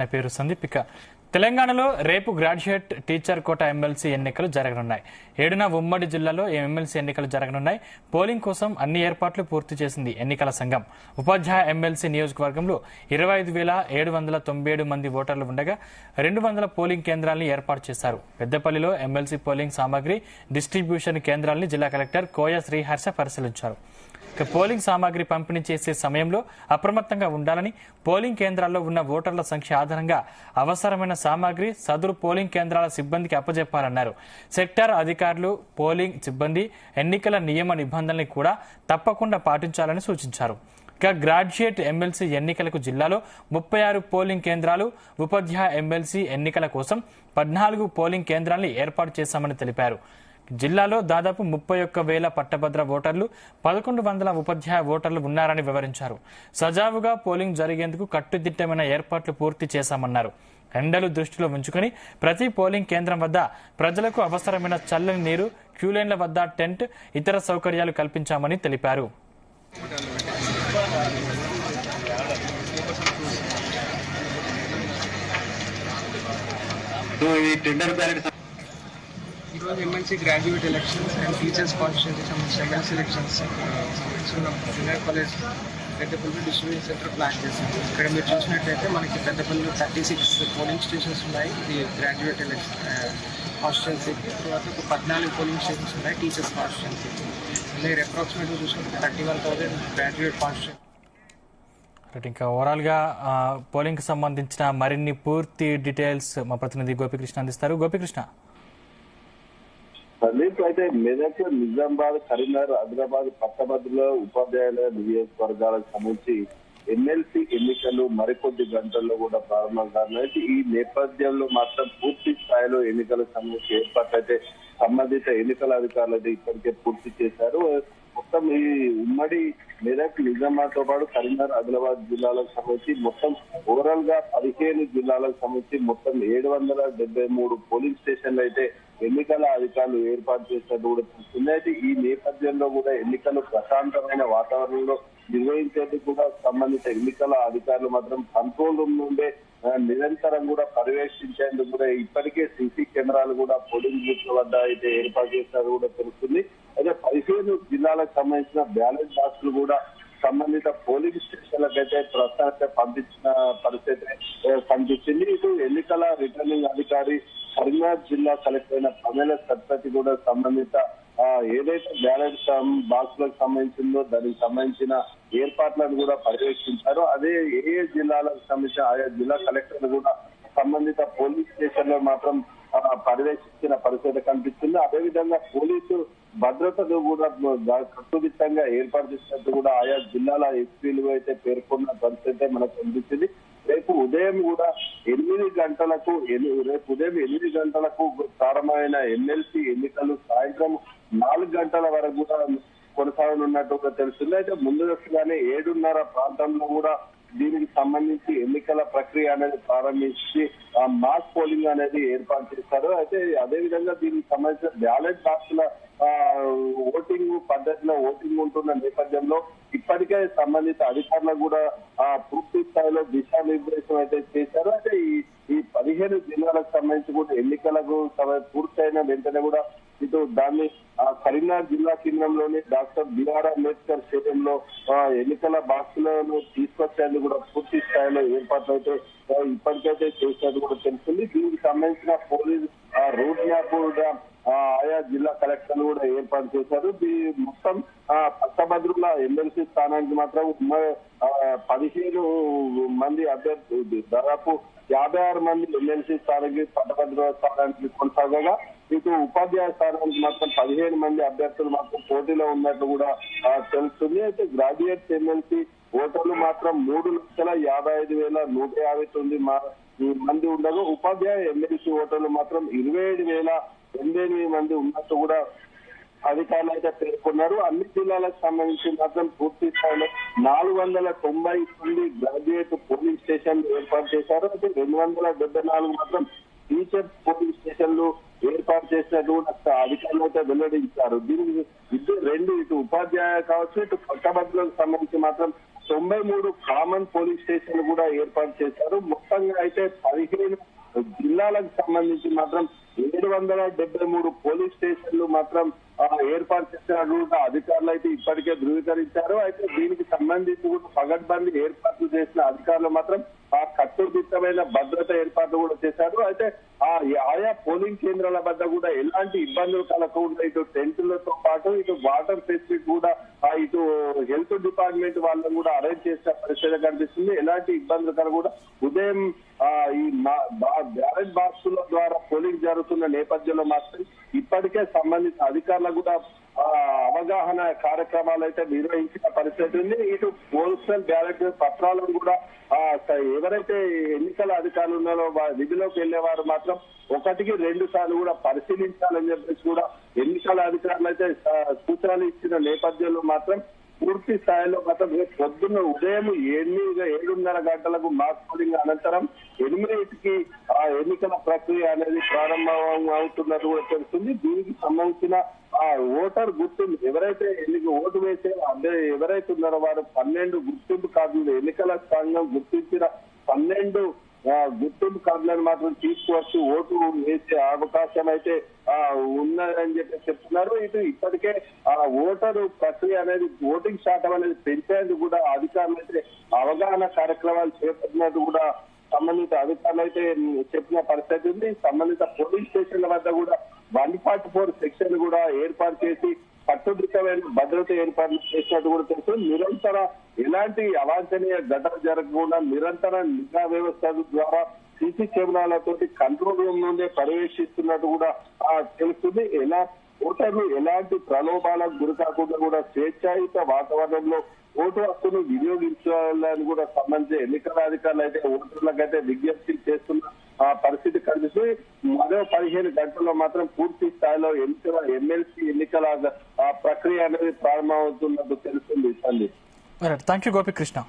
నా పేరు సందీప్. తెలంగాణలో రేపు గ్రాడ్యుయేట్ టీచర్ కోటా ఎమ్మెల్సీ ఎన్నికలు జరగనున్నాయి. 7న ఉమ్మడి జిల్లాలో ఎమ్మెల్సీ ఎన్నికలు జరగనున్నాయి. పోలింగ్ కోసం అన్ని ఏర్పాట్లు పూర్తి చేసింది ఎన్నికల సంఘం. ఉపాధ్యాయ ఎమ్మెల్సీ నియోజకవర్గంలో 25,797 మంది ఓటర్లు ఉండగా 200 పోలింగ్ కేంద్రాలను ఏర్పాటు చేశారు. పెద్దపల్లిలో ఎమ్మెల్సీ పోలింగ్ సామాగ్రి డిస్ట్రిబ్యూషన్ కేంద్రాలను జిల్లా కలెక్టర్ కోయ శ్రీహర్ష పరిశీలించారు. పోలింగ్ సామాగ్రి పంపిణీ చేసే సమయంలో అప్రమత్తంగా ఉండాలని, పోలింగ్ కేంద్రాల్లో ఉన్న ఓటర్ల సంఖ్య ఆధారంగా అవసరమైన సామాగ్రి సదరు పోలింగ్ కేంద్రాల సిబ్బందికి అప్పజెప్పాలన్నారు. సెక్టార్ అధికారులు, పోలింగ్ సిబ్బంది ఎన్నికల నియమ నిబంధనల్ని కూడా తప్పకుండా పాటించాలని సూచించారు. గ్రాడ్యుయేట్ ఎమ్మెల్సీ ఎన్నికలకు జిల్లాలో 36 పోలింగ్ కేంద్రాలు, ఉపాధ్యాయ ఎమ్మెల్సీ ఎన్నికల కోసం 14 పోలింగ్ కేంద్రాలను ఏర్పాటు చేశామని తెలిపారు. జిల్లాలో దాదాపు 31,000 పట్టభద్ర ఓటర్లు, 1,100 ఉపాధ్యాయ ఓటర్లు ఉన్నారని వివరించారు. సజావుగా పోలింగ్ జరిగేందుకు కట్టుదిట్టమైన ఏర్పాట్లు పూర్తి చేశామన్నారు. ఎండలు దృష్టిలో ఉంచుకుని ప్రతి పోలింగ్ కేంద్రం వద్ద ప్రజలకు అవసరమైన చల్లని నీరు, క్యూలైన్ల వద్ద టెంట్, ఇతర సౌకర్యాలు కల్పించామని తెలిపారు. MLC graduate elections and teachers constituency సంబంధించిన ఎమ్మెల్సీ ఎలక్షన్స్ సంబంధించిన junior college Peddapalli distribution centre plan చేశాము. ఇక్కడ మీరు చూసినట్లయితే మనకి పెద్దపల్లిలో 36 పోలింగ్ స్టేషన్స్ ఉన్నాయి. ఇది గ్రాడ్యుయేట్ ఎలక్షన్ కాన్స్టిట్యూన్సీకి. తర్వాత ఒక 14 పోలింగ్ స్టేషన్స్ ఉన్నాయి టీచర్స్ కాన్స్టిట్యూన్సీకి. మీరు అప్రాక్సిమేట్గా చూసుకుంటే 31,000 గ్రాడ్యుయేట్ కాన్స్టిట్యూన్సీ. ఇంకా ఓవరాల్ గా పోలింగ్ కి సంబంధించిన మరిన్ని పూర్తి డీటెయిల్స్ మా ప్రతినిధి గోపికృష్ణ అందిస్తారు. గోపికృష్ణ. సందీప్, అయితే మెదక్, నిజామాబాద్, కరీంనగర్, ఆదిలాబాద్, పట్టభద్రుల ఉపాధ్యాయుల నియోజకవర్గాలకు సంబంధించి ఎమ్మెల్సీ ఎన్నికలు మరికొద్ది గంటల్లో కూడా ప్రారంభం కానున్నాయి. ఈ నేపథ్యంలో మాత్రం పూర్తి స్థాయిలో ఎన్నికలకు సంబంధించి ఏర్పాట్లు అయితే సంబంధిత ఎన్నికల అధికారులు అయితే ఇప్పటికే పూర్తి చేశారు. మొత్తం ఈ ఉమ్మడి మెదక్, నిజామాబాద్ తో పాటు కరీంనగర్, ఆదిలాబాద్ జిల్లాలకు సంబంధించి మొత్తం ఓవరాల్ గా 15 జిల్లాలకు సంబంధించి మొత్తం 773 పోలింగ్ స్టేషన్లు అయితే ఎన్నికల అధికారులు ఏర్పాటు చేసినట్టు కూడా తెలుస్తుంది. అయితే ఈ నేపథ్యంలో కూడా ఎన్నికలు ప్రశాంతమైన వాతావరణంలో నిర్వహించేందుకు కూడా సంబంధిత ఎన్నికల అధికారులు మాత్రం కంట్రోల్ రూమ్ నుండే నిరంతరం కూడా పర్యవేక్షించేందుకు కూడా ఇప్పటికే సీసీ కెమెరాలు కూడా పోలింగ్ బూత్ల వద్ద అయితే ఏర్పాటు చేసినట్టు కూడా తెలుస్తుంది. అయితే 15 జిల్లాలకు సంబంధించిన బ్యాలెట్ బాక్సులు కూడా సంబంధిత పోలింగ్ స్టేషన్లకు అయితే ప్రస్తుతానికి పంపించిన పరిస్థితి కనిపిస్తుంది. ఇటు ఎన్నికల రిటర్నింగ్ అధికారి కరీంనగర్ జిల్లా కలెక్టర్ అయిన ప్రమేల సత్పతి కూడా సంబంధిత ఏదైతే బ్యాలెట్ బాక్స్ లకు సంబంధించిందో దానికి సంబంధించిన ఏర్పాట్లను కూడా పర్యవేక్షించారు. అదే ఏ జిల్లాలకు సంబంధించిన ఆయా జిల్లా కలెక్టర్లు కూడా సంబంధిత పోలీస్ స్టేషన్ లో మాత్రం పర్యవేక్షించిన పరిస్థితి కనిపిస్తుంది. అదేవిధంగా పోలీసు భద్రతను కూడా కట్టుదిట్టంగా ఏర్పాటు చేసినట్టు కూడా ఆయా జిల్లాల ఎస్పీలు అయితే పేర్కొన్న పరిస్థితి మనకు కనిపిస్తుంది. రేపు ఉదయం కూడా 8 గంటలకు ప్రారంభమైన ఎమ్మెల్సీ ఎన్నికలు సాయంత్రం 4 గంటల వరకు కూడా కొనసాగనున్నట్టుగా తెలుస్తుంది. అయితే ముందుగానే 7:30 ప్రాంతంలో కూడా దీనికి సంబంధించి ఎన్నికల ప్రక్రియ అనేది ప్రారంభించి మాస్ పోలింగ్ అనేది ఏర్పాటు చేస్తారు. అయితే అదేవిధంగా దీనికి సంబంధించిన బ్యాలెట్ బాక్సుల ఓటింగ్ పద్ధతిలో ఓటింగ్ ఉంటున్న నేపథ్యంలో ఇప్పటికే సంబంధిత అధికారులకు కూడా పూర్తి స్థాయిలో దిశానిర్దేశం అయితే చేశారు. అయితే ఈ 15 జిల్లాలకు సంబంధించి కూడా ఎన్నికలకు పూర్తయిన వెంటనే కూడా ఇటు దాన్ని కరీంనగర్ జిల్లా కేంద్రంలోని డాక్టర్ బిఆర్ అంబేద్కర్ స్టేడియంలో ఎన్నికల బాక్సులను తీసుకొచ్చేందుకు కూడా పూర్తి స్థాయిలో ఏర్పాట్లు అయితే ఇప్పటికైతే చేసినట్టు కూడా తెలుస్తుంది. దీనికి సంబంధించిన పోలీస్ రూట్ మ్యాప్ కూడా ఆయా జిల్లా కలెక్టర్లు కూడా ఏర్పాటు చేశారు. మొత్తం పట్టభద్రుల ఎమ్మెల్సీ స్థానానికి మాత్రం 15 మంది అభ్యర్థులు, దాదాపు 56 మంది ఎమ్మెల్సీ స్థానానికి పట్టభద్రుల స్థానానికి కొనసాగగా ఇటు ఉపాధ్యాయ స్థానానికి మాత్రం 15 మంది అభ్యర్థులు మాత్రం పోటీలో ఉన్నట్టు కూడా తెలుస్తుంది. అయితే గ్రాడ్యుయేట్ ఎమ్మెల్సీ ఓటర్లు మాత్రం 3,55,159 మంది ఉండగా ఉపాధ్యాయ ఎమ్మెల్సీ ఓటర్లు మాత్రం 27,088 మంది ఉన్నట్టు కూడా అధికారులు అయితే పేర్కొన్నారు. అన్ని జిల్లాలకు సంబంధించి మాత్రం పూర్తి స్థాయిలో 499 గ్రాడ్యుయేట్ పోలింగ్ స్టేషన్లు ఏర్పాటు చేశారు. అయితే 274 మాత్రం టీచర్స్ పోలింగ్ స్టేషన్లు ఏర్పాటు చేసినట్టు కూడా అధికారులు అయితే వెల్లడించారు. దీనికి ఇటు ఉపాధ్యాయ కావచ్చు, ఇటు పట్టభద్రులకు సంబంధించి మాత్రం 93 కామన్ పోలీస్ స్టేషన్లు కూడా ఏర్పాటు చేశారు. మొత్తంగా అయితే 15 జిల్లాలకు సంబంధించి మాత్రం 773 పోలీస్ స్టేషన్లు మాత్రం ఏర్పాటు చేసినట్టు అధికారులు అయితే ఇప్పటికే ధృవీకరించారు. అయితే దీనికి సంబంధించి కూడా పగడ్బందీ ఏర్పాట్లు చేసిన అధికారులు మాత్రం కట్టుదిట్టమైన భద్రత ఏర్పాట్లు కూడా చేశారు. అయితే ఆయా పోలింగ్ కేంద్రాల వద్ద కూడా ఎలాంటి ఇబ్బందులు కలగకుండా ఇటు టెంట్లతో పాటు ఇటు వాటర్ ఫెసిలిటీ కూడా ఇటు హెల్త్ డిపార్ట్మెంట్ వాళ్ళని కూడా అరేంజ్ చేసిన పరిస్థితి కనిపిస్తుంది. ఎలాంటి ఇబ్బందులు కలగకుండా ఉదయం ఈ బ్యాలెట్ బాక్సుల ద్వారా పోలింగ్ జరుగుతున్న నేపథ్యంలో మాత్రం ఇప్పటికే సంబంధిత అధికారులకు కూడా అవగాహన కార్యక్రమాలు అయితే నిర్వహించిన పరిస్థితి ఉంది. ఇటు పోస్టల్ బ్యాలెట్ పత్రాలను కూడా ఎవరైతే ఎన్నికల అధికారులు ఉన్నారో విధిలోకి వెళ్లేవారు మాత్రం 1కి 2 సార్లు కూడా పరిశీలించాలని చెప్పేసి కూడా ఎన్నికల అధికారులు అయితే సూచనలు ఇచ్చిన నేపథ్యంలో మాత్రం పూర్తి స్థాయిలో మాత్రం పొద్దున్న ఉదయం 7:30 గంటలకు మాస్ పోలింగ్ అనంతరం 8కి ఎన్నికల ప్రక్రియ అనేది ప్రారంభం అవుతున్నట్టు కూడా తెలుస్తుంది. దీనికి సంబంధించిన ఓటర్ గుర్తింపు ఎవరైతే ఓటు వేసే ఎవరైతే ఉన్నారో వారు 12 గుర్తింపు కార్డులు ఎన్నికల సంఘం గుర్తించిన 12 గుర్తింపు కార్డులను మాత్రం తీసుకువచ్చి ఓటు వేసే అవకాశం అయితే ఉన్నదని చెప్పి చెప్తున్నారు. ఇటు ఇప్పటికే ఓటరు ప్రక్రియ అనేది ఓటింగ్ శాతం అనేది పెంచేందుకు కూడా అధికారులు అయితే అవగాహన కార్యక్రమాలు చేపట్టినట్టు కూడా సంబంధిత అధికారులు అయితే చెప్పిన పరిస్థితి ఉంది. సంబంధిత పోలీస్ స్టేషన్ల వద్ద కూడా 144 సెక్షన్ కూడా ఏర్పాటు చేసి కట్టుదిట్టమైన భద్రత ఏర్పాట్లు చేసినట్టు కూడా తెలుసు. నిరంతర ఎలాంటి అవాంఛనీయ ఘటన జరగకుండా నిరంతర నిఘా వ్యవస్థ ద్వారా సీసీ కెమెరాలతో కంట్రోల్ రూమ్ నుండే పర్యవేక్షిస్తున్నట్టు కూడా తెలుస్తుంది. ఓటర్లు ఎలాంటి ప్రలోభాలకు గురి కాకుండా కూడా స్వేచ్ఛాయుత వాతావరణంలో ఓటు హక్కును వినియోగించాలని కూడా సంబంధించి ఎన్నికల అధికారులు అయితే ఓటర్లకైతే విజ్ఞప్తి చేస్తున్న పరిస్థితి కనిపిస్తుంది. మరో 15 గంటల్లో మాత్రం పూర్తి స్థాయిలో ఎమ్మెల్సీ ఎన్నికల ప్రక్రియ అనేది ప్రారంభమవుతున్నట్టు తెలుస్తుంది. సందీప్. Thank you Gopikrishna.